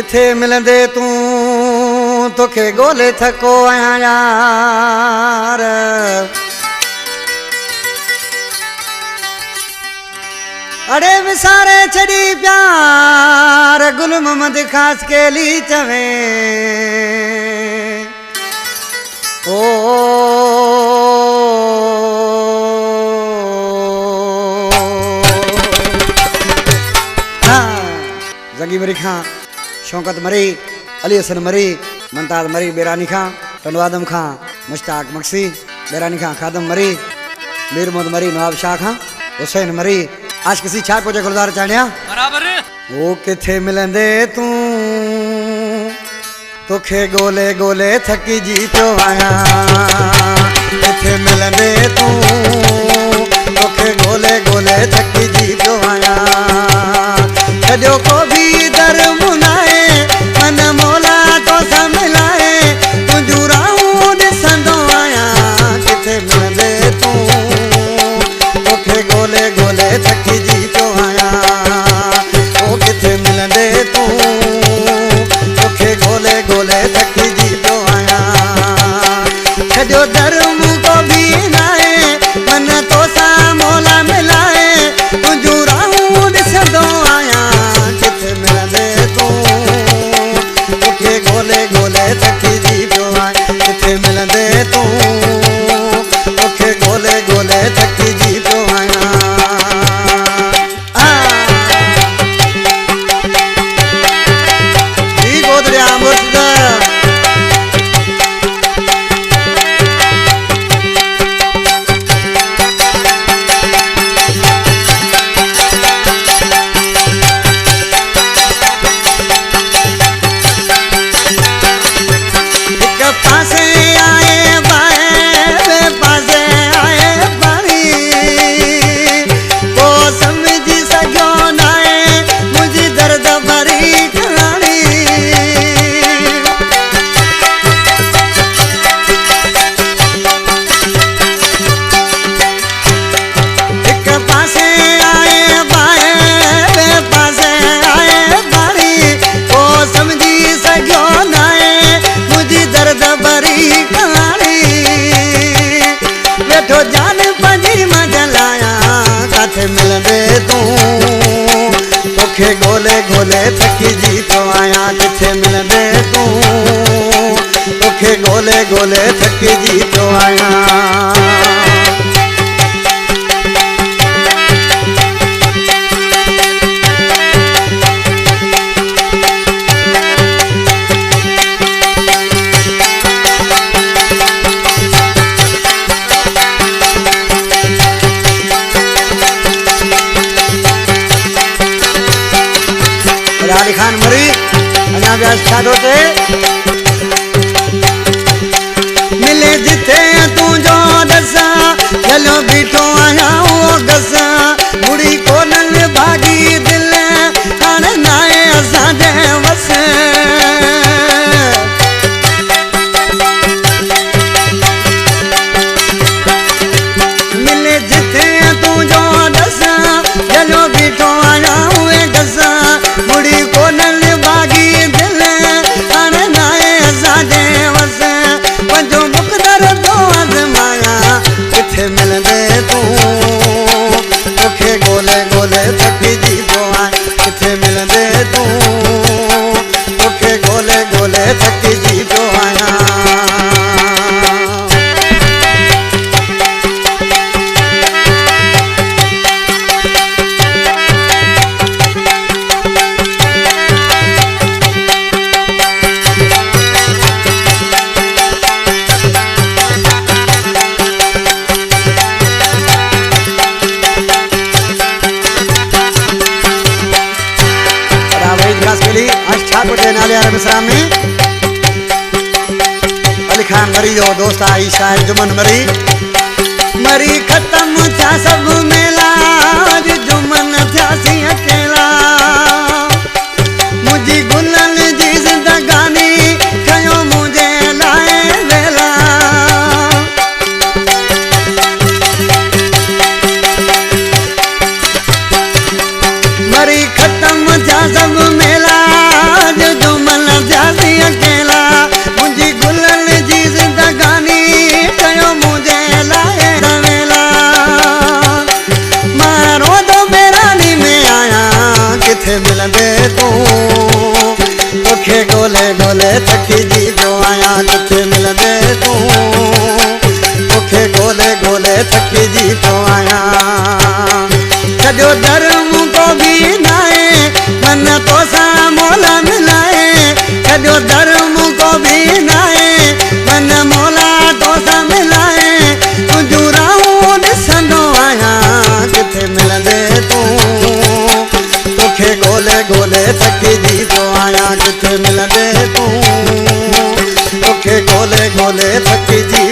किथे मिलंदे तू तोखे गोले थको आया यार। अड़े विसारे छड़ी प्यार गुल मोहम्मद खास के ली चवे ओ जंगी मरी खां, शौकत मरी, अली हसन मरी, मुमताज मरी बेरानी खां, टंडवादम खां, मुश्ताक मक्सी बेरानी खां, खादम मरी, मीर मोहम्मद मरी, नवाब शाह खां, हुसैन मरी। आज किसी छा को गुलजार चाणिया बराबर। वो किथे मिलंदे तू तोखे गोले गोले थकी जी तो आया। किथे मिलंदे तू तोखे गोले गोले थकी जी तो आया। कॾो को भी दर मुनाए मन मौला तो सा मिलाए तुंहिंजूं राहूं ॾिसंदो आहियां। किथे मिलंदे तू तोखे गोले गोले थकी जी तो आया। ओ किथे मिलंदे तू तोखे गोले गोले थकी जी तो आया। कॾो दर को भी नाए मन तो सा मौला मिलाए तुंहिंजूं राहूं ॾिसंदो आहियां। गोले गोले थकी जी पियो आया। किथे मिलंदे तू तोखे गोले गोले थकी जी पियो आया। जी गोदरिया मुर्शद मिलंदे तू तोखे गोले गोले थकी जी तो आया। किथे मिलंदे तू तोखे गोले गोले थकी जी तो आया। अली खान मरी अना व्यास छाडो ते मिले जिथे तू जो दसा चलो बीठो आया ओ गसा मुड़ी कोनल भागी दिल हाणे नाए असां दे वस। मिले जिथे तू जो दसा चलो बीठो आया ओ गसा मुड़ी कोनल बागी दिल हाणे नाए असां दे वस। पंजो मुक़दर तो आज़माया। किथे मिलंदे तू तोखे गोले गोले थकी जी तो आया। किथे मिलंदे तू तोखे गोले गोले थकी जी तो आया। में अली खान मरी जो दोस्त आई शायर जुमन मरी मरी खत्म था सब मेला जुमन था सी अकेला। मुझी गुलन जी जिंदगानी कयो मुझे लाए वेला। मरी खत्म था सब मेला जुमन थकी जी पियो आहियां किथे मिलंदे तूं तोखे ॻोल्हे ॻोल्हे थकी जी पियो आहियां सॼो धर्म को बि नाहे मन तोसां मोला मिलाए सॼो धर्म को बि नाहे मन मोला तोसां मिलाए तुंहिंजूं राहूं ॾिसंदो आहियां किथे मिलंदे तूं तोखे ॻोल्हे ॻोल्हे थकी जी पियो आहियां किथे मिलंदे तूं तोखे ॻोल्हे ॻोल्हे थकी जी